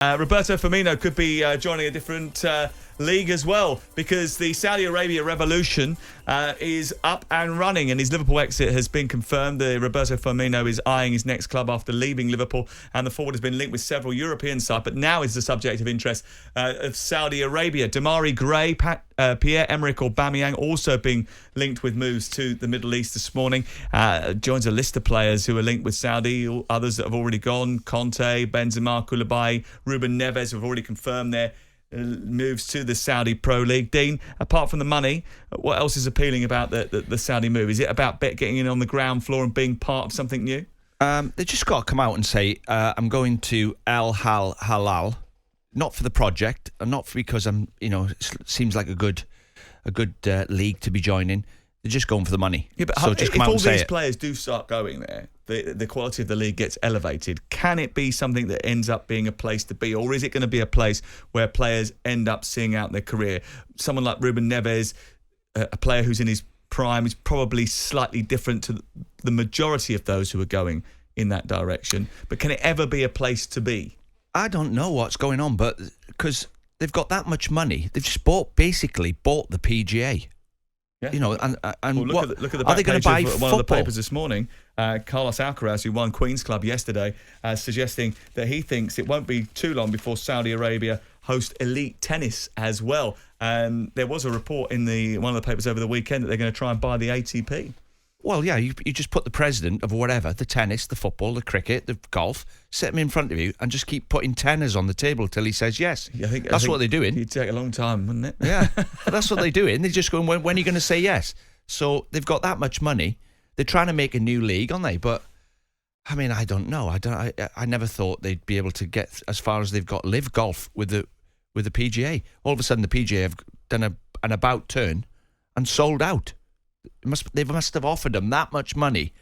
Roberto Firmino could be joining a different league as well, because the Saudi Arabia revolution is up and running, and his Liverpool exit has been confirmed. Roberto Firmino is eyeing his next club after leaving Liverpool, and the forward has been linked with several European sides, but now is the subject of interest of Saudi Arabia. Demarai Gray, Pierre-Emerick Aubameyang also being linked with moves to the Middle East this morning. Joins a list of players who are linked with Saudi, others that have already gone: Conte, Benzema, Koulibaly, Ruben Neves have already confirmed their moves to the Saudi Pro League. Dean, apart from the money, what else is appealing about the Saudi move? Is it about getting in on the ground floor and being part of something new? They just got to come out and say, I'm going to Al Halal, not for the project, and not because it seems like a good league to be joining. They're just going for the money. Yeah, but so just come if out all and say these it. players do start going there, the quality of the league gets elevated. Can it be something that ends up being a place to be, or is it going to be a place where players end up seeing out their career? Someone like Ruben Neves, a player who's in his prime, is probably slightly different to the majority of those who are going in that direction. But can it ever be a place to be? I don't know what's going on, but because they've got that much money, they've just basically bought the PGA. Yeah. And well, what look at the are they back going to page buy? of one of the papers this morning. Carlos Alcaraz, who won Queen's Club yesterday, suggesting that he thinks it won't be too long before Saudi Arabia host elite tennis as well. There was a report in one of the papers over the weekend that they're going to try and buy the ATP. Well, yeah, you just put the president of whatever, the tennis, the football, the cricket, the golf, set him in front of you and just keep putting tenors on the table till he says yes. I think what they're doing. It'd take a long time, wouldn't it? Yeah, that's what they're doing. They're just going, when are you going to say yes? So they've got that much money. They're trying to make a new league, aren't they? But, I mean, I don't know. I never thought they'd be able to get as far as they've got live golf with the PGA. All of a sudden, the PGA have done an about turn and sold out. They must have offered them that much money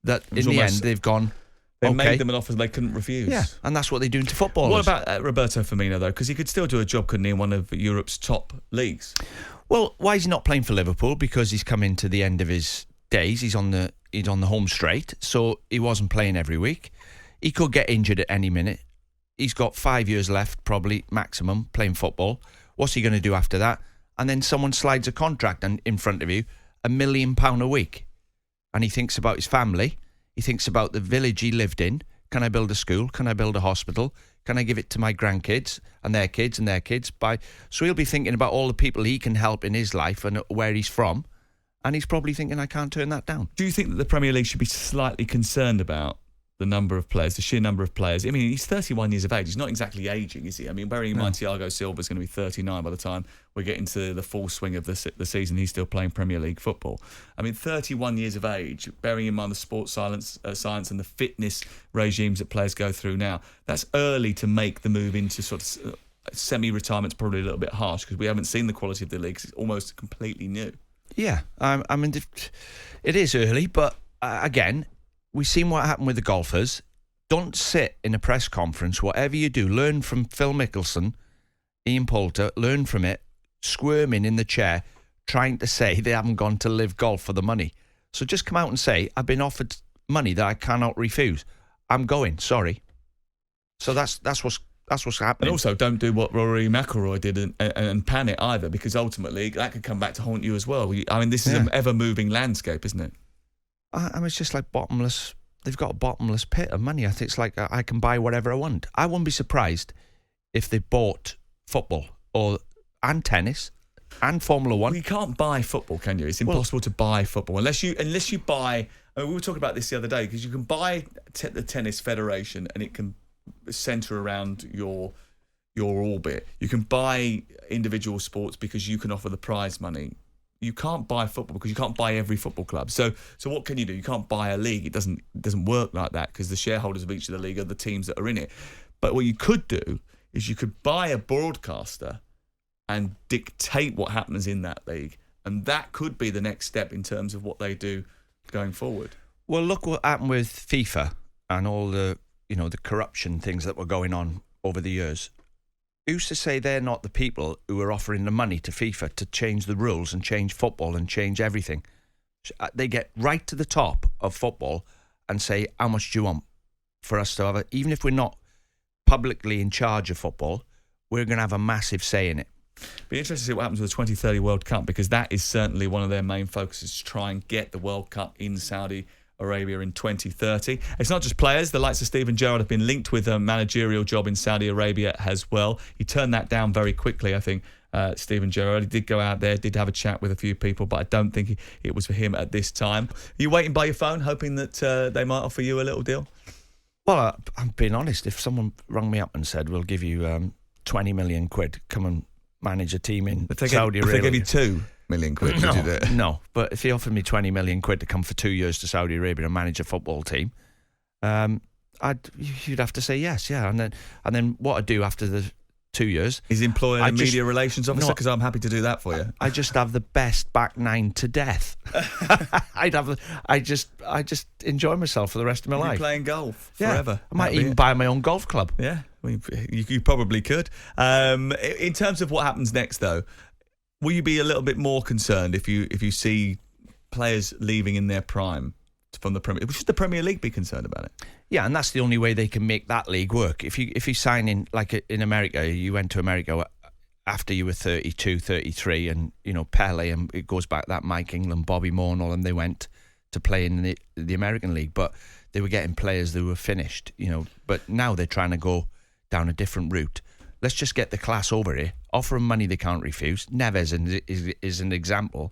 that in the end they've gone. They made them an offer they couldn't refuse. Yeah, and that's what they're doing to footballers. What about Roberto Firmino, though? Because he could still do a job, couldn't he, in one of Europe's top leagues? Well, why is he not playing for Liverpool? Because he's coming to the end of his days. He's on the home straight, so he wasn't playing every week. He could get injured at any minute. He's got 5 years left, probably maximum, playing football. What's he going to do after that? And then someone slides a contract in front of you, £1 million a week, and he thinks about his family. He thinks about the village he lived in. Can I build a school? Can I build a hospital? Can I give it to my grandkids and their kids and their kids? So he'll be thinking about all the people he can help in his life and where he's from, and he's probably thinking, I can't turn that down. Do you think that the Premier League should be slightly concerned about the number of players, the sheer number of players? I mean, he's 31 years of age. He's not exactly aging, is he? I mean, bearing in mind Thiago Silva's going to be 39 by the time we get into the full swing of the season. He's still playing Premier League football. I mean, 31 years of age, bearing in mind the sports science and the fitness regimes that players go through now, that's early to make the move into sort of semi-retirement's probably a little bit harsh because we haven't seen the quality of the league. It's almost completely new. Yeah, I mean, it is early, but again, we've seen what happened with the golfers. Don't sit in a press conference. Whatever you do, learn from Phil Mickelson, Ian Poulter, learn from it, squirming in the chair, trying to say they haven't gone to live golf for the money. So just come out and say, I've been offered money that I cannot refuse. I'm going, sorry. So that's what's happening. And also, don't do what Rory McIlroy did and pan it either, because ultimately that could come back to haunt you as well. I mean, this is an ever-moving landscape, isn't it? I mean, it's just like bottomless. They've got a bottomless pit of money. I think it's like I can buy whatever I want. I wouldn't be surprised if they bought football and tennis and Formula One. Well, you can't buy football, can you? It's impossible to buy football unless you buy. I mean, we were talking about this the other day, because you can buy the tennis federation and it can centre around your orbit. You can buy individual sports because you can offer the prize money. You can't buy football because you can't buy every football club. So what can you do? You can't buy a league. It doesn't work like that, because the shareholders of each of the league are the teams that are in it. But what you could do is you could buy a broadcaster and dictate what happens in that league, and that could be the next step in terms of what they do going forward. Well, look what happened with FIFA and all the corruption things that were going on over the years. Who's to say they're not the people who are offering the money to FIFA to change the rules and change football and change everything? They get right to the top of football and say, how much do you want for us to have it? Even if we're not publicly in charge of football, we're going to have a massive say in it. Be interested to see what happens with the 2030 World Cup, because that is certainly one of their main focuses, to try and get the World Cup in Saudi Arabia in 2030. It's not just players. The likes of Steven Gerrard have been linked with a managerial job in Saudi Arabia as well. He turned that down very quickly, I think, Steven Gerrard. He did go out there, did have a chat with a few people, but I don't think it was for him at this time. Are you waiting by your phone, hoping that they might offer you a little deal? Well, I'm being honest. If someone rang me up and said, we'll give you 20 million quid, come and manage a team in Saudi Arabia. If they gave you 2 million quid, would you do it? No, but if he offered me 20 million quid to come for 2 years to Saudi Arabia and manage a football team, you'd have to say yes, yeah. And then what I'd do after the 2 years is employ a media relations officer, because I'm happy to do that for you. I just have the best back nine to death. I just enjoy myself for the rest of my life. Playing golf forever. I might even buy my own golf club. Yeah, I mean, you probably could. In terms of what happens next, though, will you be a little bit more concerned if you see players leaving in their prime from the Premier? Should the Premier League be concerned about it? Yeah, and that's the only way they can make that league work. If you sign in, like in America, you went to America after you were 32, 33, and Pele, and it goes back that Mike England, Bobby Moore, and all them. They went to play in the American League, but they were getting players that were finished. But now they're trying to go down a different route. Let's just get the class over here. Offer them money they can't refuse. Neves is an example.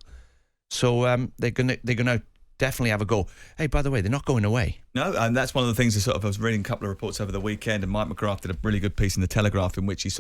So they're gonna definitely have a go. Hey, by the way, they're not going away. No, and that's one of the things I was reading a couple of reports over the weekend, and Mike McGrath did a really good piece in the Telegraph in which he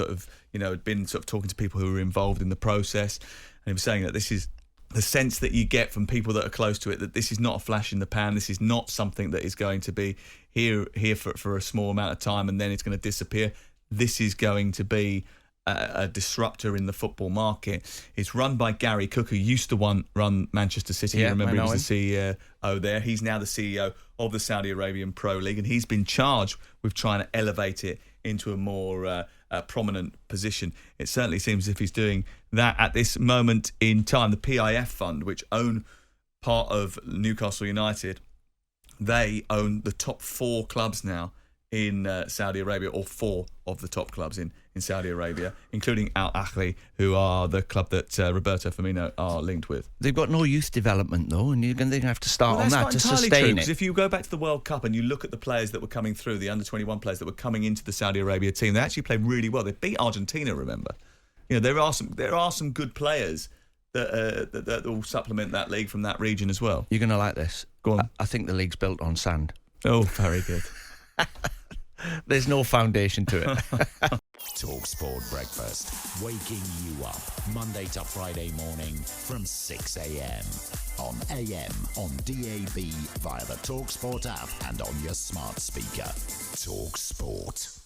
had been talking to people who were involved in the process, and he was saying that this is the sense that you get from people that are close to it, that this is not a flash in the pan. This is not something that is going to be here for a small amount of time and then it's going to disappear. This is going to be a disruptor in the football market. It's run by Gary Cook, who used to run Manchester City. Yeah, Remember, he was the CEO there. He's now the CEO of the Saudi Arabian Pro League, and he's been charged with trying to elevate it into a more prominent position. It certainly seems as if he's doing that at this moment in time. The PIF fund, which own part of Newcastle United, they own the top 4 clubs now in Saudi Arabia, or 4 of the top clubs in Saudi Arabia, including Al Ahly, who are the club that Roberto Firmino are linked with. They've got no youth development, though, and they're going to have to start on that to sustain it. Because if you go back to the World Cup and you look at the players that were coming through, the under-21 players that were coming into the Saudi Arabia team, they actually played really well. They beat Argentina, remember? There are some good players that will supplement that league from that region as well. You're going to like this. Go on. I think the league's built on sand. Oh, very good. There's no foundation to it. talkSPORT Breakfast, waking you up Monday to Friday morning from 6 a.m. on AM, on DAB, via the talkSPORT app and on your smart speaker. talkSPORT.